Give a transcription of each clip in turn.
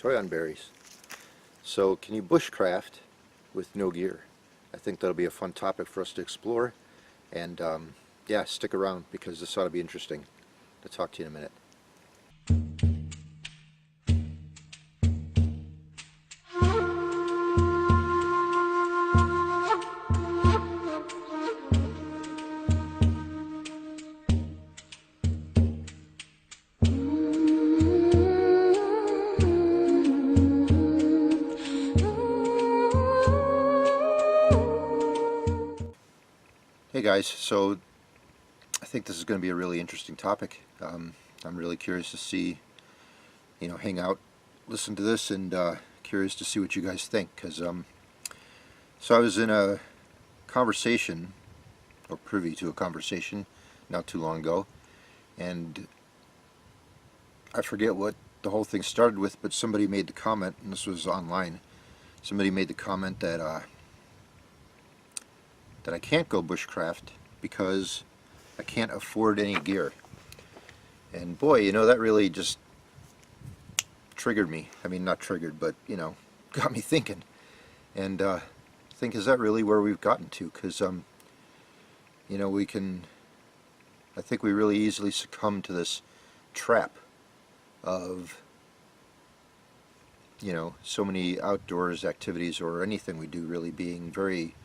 toyon berries. So can you bushcraft with no gear? I think that'll be a fun topic for us to explore, and yeah, stick around because this ought to be interesting. I'll talk to you in a minute. Hey guys, so I think this is going to be a really interesting topic. I'm really curious to see, hang out, listen to this, and curious to see what you guys think. Because so I was in a conversation, or privy to a conversation, not too long ago, and I forget what the whole thing started with, but somebody made the comment, and this was online. Somebody made the comment that I can't go bushcraft because I can't afford any gear. And boy, that really just triggered me. I mean, not triggered, but got me thinking. And think, is that really where we've gotten to? Because I think we really easily succumb to this trap of so many outdoors activities, or anything we do really, being very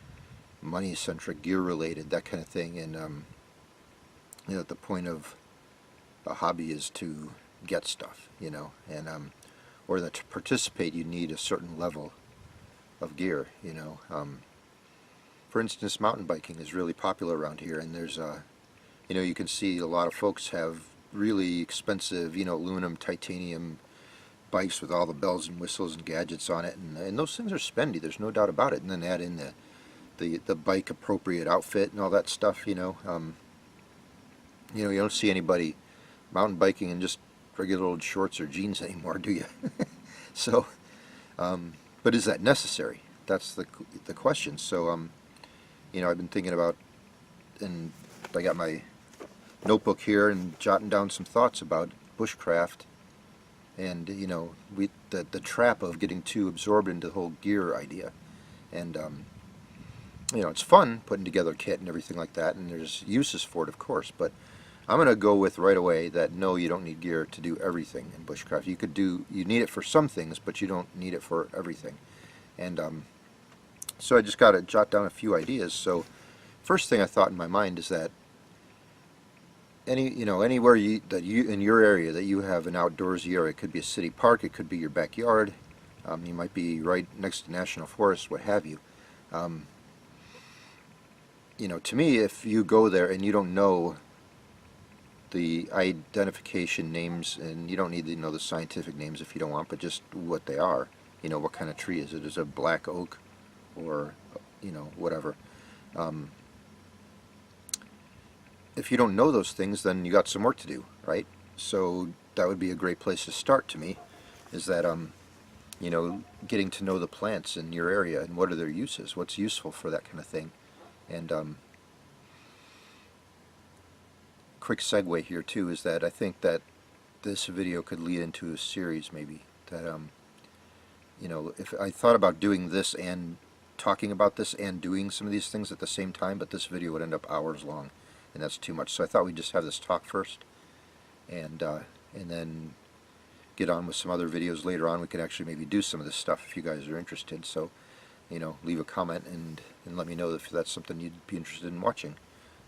money centric, gear related, that kind of thing. And the point of a hobby is to get stuff, and or that to participate you need a certain level of gear. For instance, mountain biking is really popular around here, and there's you can see a lot of folks have really expensive aluminum, titanium bikes with all the bells and whistles and gadgets on it, and those things are spendy, there's no doubt about it. And then add in the bike appropriate outfit and all that stuff. You don't see anybody mountain biking in just regular old shorts or jeans anymore, do you? So but is that necessary? That's the question. So I've been thinking about, and I got my notebook here and jotting down some thoughts about bushcraft, and the trap of getting too absorbed into the whole gear idea. And it's fun putting together a kit and everything like that, and there's uses for it, of course, but I'm going to go with right away that no, you don't need gear to do everything in bushcraft. You need it for some things, but you don't need it for everything. And so I just got to jot down a few ideas. So first thing I thought in my mind is that anywhere that you in your area that you have an outdoorsy area, it could be a city park, it could be your backyard, you might be right next to national forest, what have you. To me, if you go there and you don't know the identification names, and you don't need to know the scientific names if you don't want, but just what they are, what kind of tree is it? Is it a black oak, or whatever. If you don't know those things, then you got some work to do, right? So that would be a great place to start, to me, is that getting to know the plants in your area and what are their uses, what's useful for that kind of thing. And quick segue here too is that I think that this video could lead into a series, maybe, that if I thought about doing this and talking about this and doing some of these things at the same time, but this video would end up hours long, and that's too much. So I thought we'd just have this talk first, and then get on with some other videos later on. We could actually maybe do some of this stuff if you guys are interested. So leave a comment and let me know if that's something you'd be interested in watching.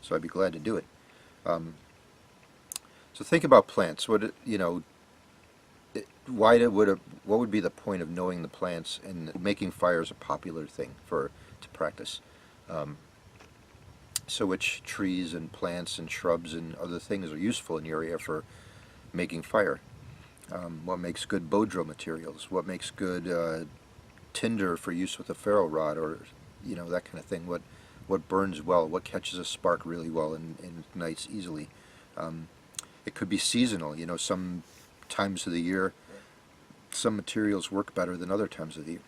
So I'd be glad to do it. So think about plants. What would be the point of knowing the plants? And making fire is a popular thing to practice. So which trees and plants and shrubs and other things are useful in your area for making fire? What makes good bodro materials? What makes good tinder for use with a ferro rod, or that kind of thing? What burns well? What catches a spark really well and ignites easily? It could be seasonal. Some times of the year some materials work better than other times of the year.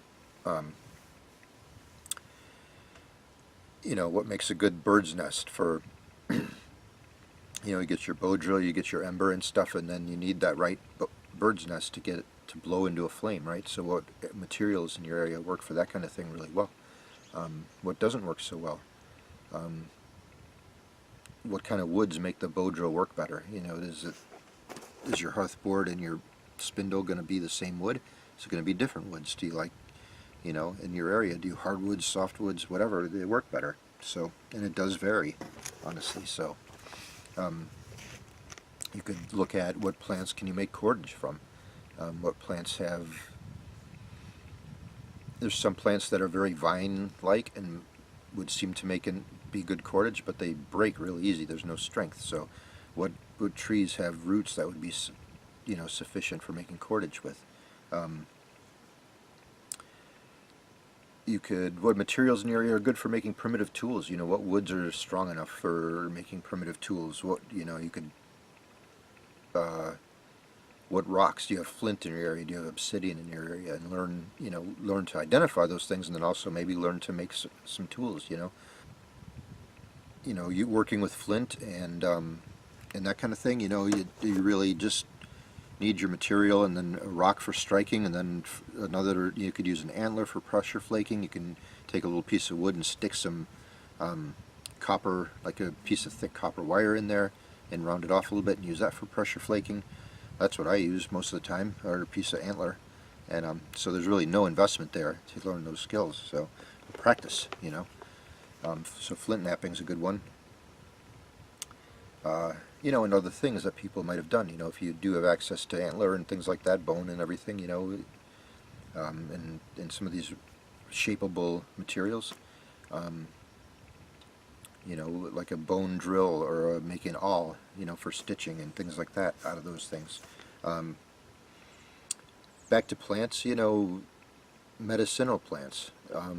What makes a good bird's nest for you get your bow drill, you get your ember and stuff, and then you need that right bird's nest to get it to blow into a flame, right? So what materials in your area work for that kind of thing really well? What doesn't work so well? What kind of woods make the bow drill work better? Is your hearth board and your spindle going to be the same wood? Is it going to be different woods? Do you like, in your area, do hardwoods, softwoods, whatever, they work better? So, and it does vary, honestly. So, you could look at what plants can you make cordage from. What plants have, there's some plants that are very vine-like and would seem to be good cordage, but they break really easy. There's no strength. So what trees have roots that would be sufficient for making cordage with? What materials in your area are good for making primitive tools? What woods are strong enough for making primitive tools? What rocks? Do you have flint in your area? Do you have obsidian in your area? And learn to identify those things, and then also maybe learn to make some tools. You working with flint and that kind of thing. You really just need your material, and then a rock for striking, and then another. You could use an antler for pressure flaking. You can take a little piece of wood and stick some copper, like a piece of thick copper wire in there, and round it off a little bit and use that for pressure flaking. That's what I use most of the time, or a piece of antler. And so there's really no investment there to learn those skills. So practice, so flint knapping is a good one. And other things that people might have done. If you do have access to antler and things like that, bone and everything, and some of these shapeable materials, like a bone drill or making an awl, for stitching and things like that out of those things. Back to plants, medicinal plants,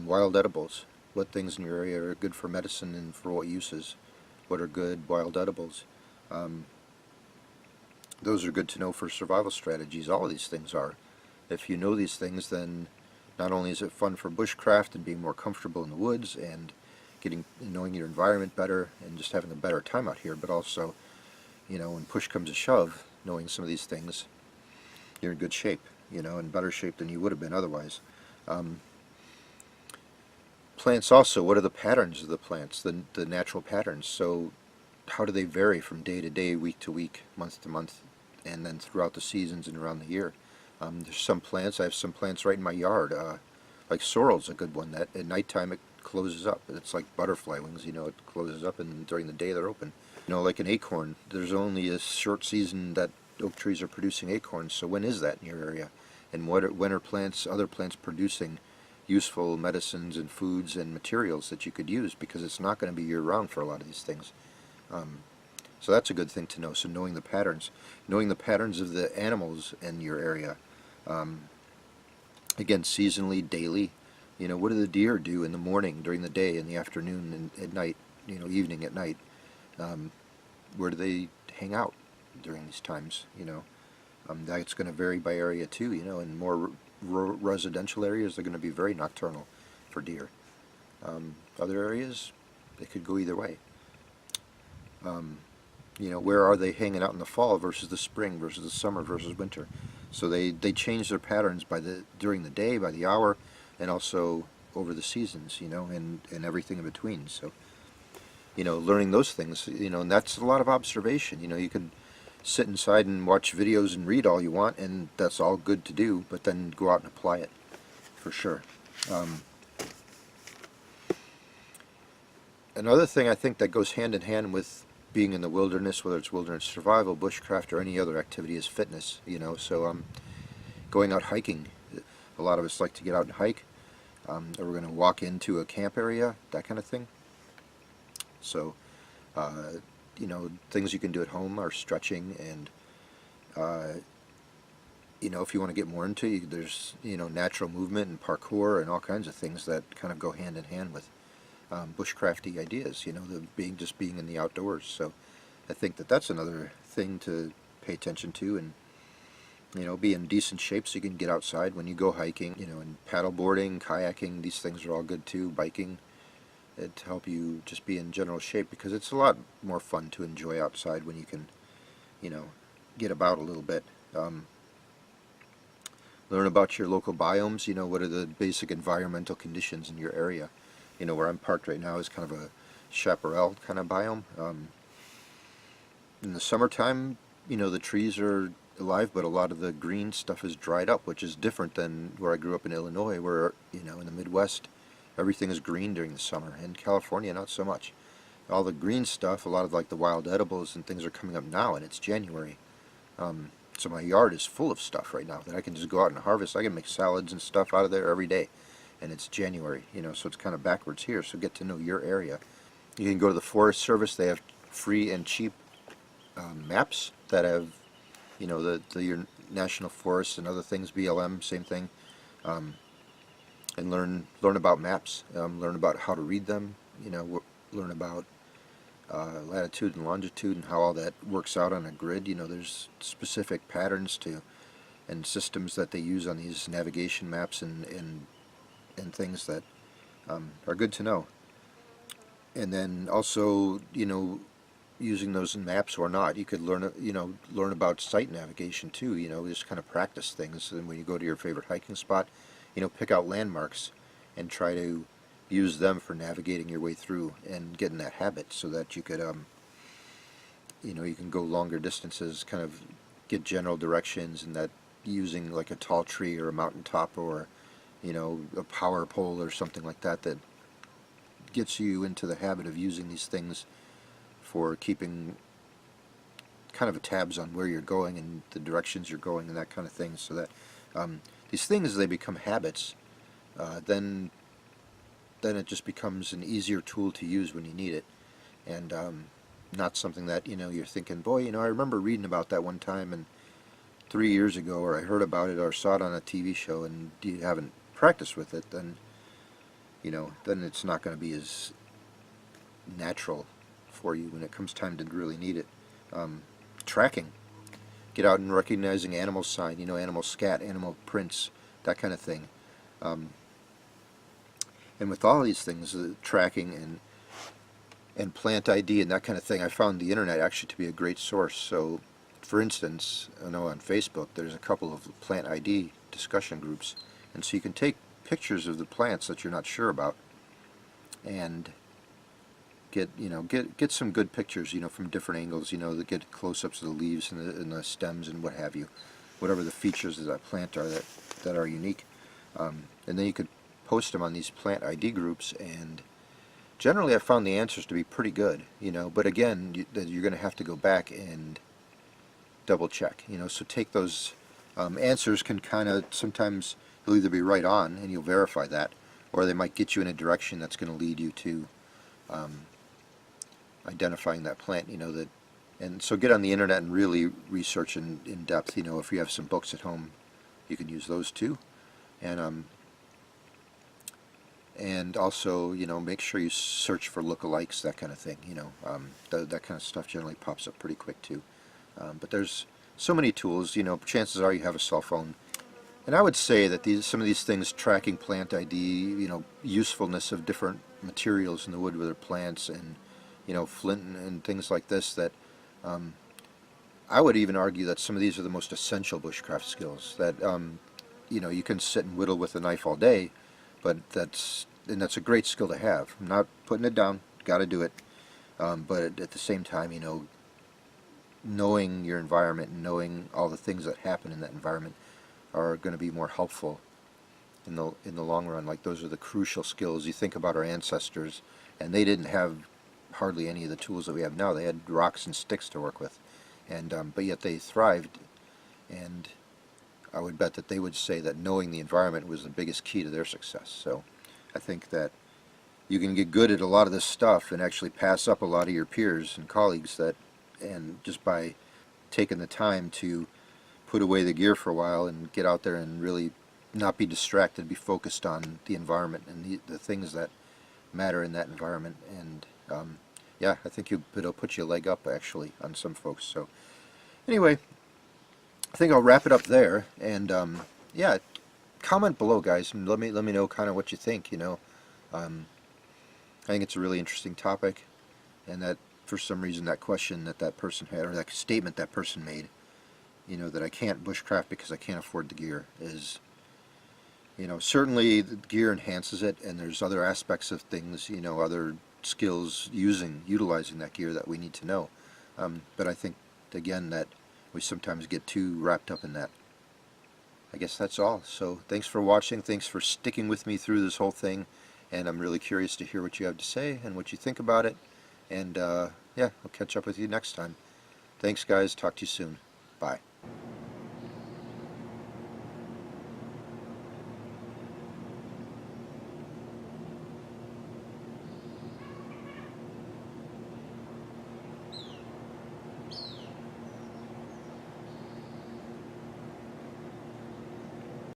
wild edibles. What things in your area are good for medicine and for what uses? What are good wild edibles? Those are good to know for survival strategies. All of these things are. If you know these things, then not only is it fun for bushcraft and being more comfortable in the woods and knowing your environment better and just having a better time out here, but also, when push comes to shove, knowing some of these things, you're in good shape, in better shape than you would have been otherwise. Plants also, what are the patterns of the plants, the natural patterns? So how do they vary from day to day, week to week, month to month, and then throughout the seasons and around the year? There's some plants, I have some plants right in my yard, like sorrel's a good one, that at nighttime it closes up. It's like butterfly wings, it closes up, and during the day they're open. Like an acorn, there's only a short season that oak trees are producing acorns, so when is that in your area? And when are other plants producing useful medicines and foods and materials that you could use, because it's not going to be year-round for a lot of these things. So that's a good thing to know. So knowing the patterns of the animals in your area. Again, seasonally, daily. What do the deer do in the morning, during the day, in the afternoon, and at night, evening, at night? Where do they hang out during these times? That's going to vary by area too. In more residential areas, they're going to be very nocturnal for deer. Other areas, they could go either way. Where are they hanging out in the fall versus the spring versus the summer versus winter? So they change their patterns during the day, by the hour, and also over the seasons, and everything in between. So, learning those things, and that's a lot of observation. You could sit inside and watch videos and read all you want, and that's all good to do, but then go out and apply it, for sure. Another thing I think that goes hand in hand with being in the wilderness, whether it's wilderness survival, bushcraft, or any other activity, is fitness. So going out hiking. A lot of us like to get out and hike. Or we're going to walk into a camp area, that kind of thing. So, things you can do at home are stretching, and if you want to get more into it, there's natural movement and parkour and all kinds of things that kind of go hand in hand with bushcrafty ideas. Just being in the outdoors. So I think that's another thing to pay attention to, and be in decent shape so you can get outside when you go hiking. And paddleboarding, kayaking, these things are all good too. Biking, to help you just be in general shape, because it's a lot more fun to enjoy outside when you can, get about a little bit. Learn about your local biomes. What are the basic environmental conditions in your area. Where I'm parked right now is kind of a chaparral kind of biome. In the summertime, the trees are alive, but a lot of the green stuff is dried up, which is different than where I grew up in Illinois, where, in the Midwest, everything is green during the summer. In California, not so much. All the green stuff, a lot of like the wild edibles and things are coming up now, and it's January. So my yard is full of stuff right now that I can just go out and harvest. I can make salads and stuff out of there every day, and it's January, so it's kind of backwards here. So get to know your area. You can go to the Forest Service. They have free and cheap maps that have, your national forests and other things. BLM, same thing, and learn about maps. Learn about how to read them. Learn about latitude and longitude and how all that works out on a grid. There's specific patterns and systems that they use on these navigation maps and things that are good to know. And then also, using those in maps or not, you could learn about site navigation too. Just kind of practice things. And when you go to your favorite hiking spot, pick out landmarks and try to use them for navigating your way through and get in that habit, so that you could you can go longer distances, kind of get general directions, and that using like a tall tree or a mountaintop or a power pole or something like that, that gets you into the habit of using these things for keeping kind of tabs on where you're going and the directions you're going and that kind of thing, so that these things, they become habits, then it just becomes an easier tool to use when you need it, and not something that you're thinking, boy, I remember reading about that one time and 3 years ago, or I heard about it or saw it on a TV show, and you haven't practiced with it, then then it's not going to be as natural for you when it comes time to really need it. Tracking, get out and recognizing animal sign, animal scat, animal prints, that kind of thing. And with all these things, tracking and plant ID and that kind of thing, I found the internet actually to be a great source. So, for instance, I know on Facebook there's a couple of plant ID discussion groups, and so you can take pictures of the plants that you're not sure about, and get some good pictures, from different angles, that get close-ups of the leaves and the stems and what have you, whatever the features of that plant are that are unique, and then you could post them on these plant ID groups, and generally I found the answers to be pretty good, but again, you're going to have to go back and double check, so take those answers can kind of, sometimes they'll either be right on and you'll verify that, or they might get you in a direction that's going to lead you to identifying that plant, and so get on the internet and really research in depth. If you have some books at home, you can use those too, and also, make sure you search for lookalikes, that kind of thing. That kind of stuff generally pops up pretty quick too. But there's so many tools. Chances are you have a cell phone, and I would say that some of these things, tracking plant ID, usefulness of different materials in the wood with their plants, and flint and things like this, that I would even argue that some of these are the most essential bushcraft skills. That you can sit and whittle with a knife all day, but that's a great skill to have. I'm not putting it down. Got to do it. But at the same time, knowing your environment and knowing all the things that happen in that environment are going to be more helpful in the long run. Like, those are the crucial skills. You think about our ancestors, and they didn't have hardly any of the tools that we have now. They had rocks and sticks to work with, and but yet they thrived. And I would bet that they would say that knowing the environment was the biggest key to their success. So I think that you can get good at a lot of this stuff and actually pass up a lot of your peers and colleagues, and just by taking the time to put away the gear for a while and get out there and really not be distracted, be focused on the environment and the things that matter in that environment. And yeah, I think it'll put you a leg up actually on some folks. So anyway, I think I'll wrap it up there, and yeah, comment below, guys, and let me know kind of what you think. I think it's a really interesting topic, and that for some reason that question that person had, or that statement that person made, you know, that I can't bushcraft because I can't afford the gear is, you know, certainly the gear enhances it, and there's other aspects of things, you know, other skills utilizing that gear that we need to know. But I think, again, that we sometimes get too wrapped up in that. I guess that's all. So thanks for watching. Thanks for sticking with me through this whole thing. And I'm really curious to hear what you have to say and what you think about it. And yeah, I'll catch up with you next time. Thanks, guys. Talk to you soon. Bye.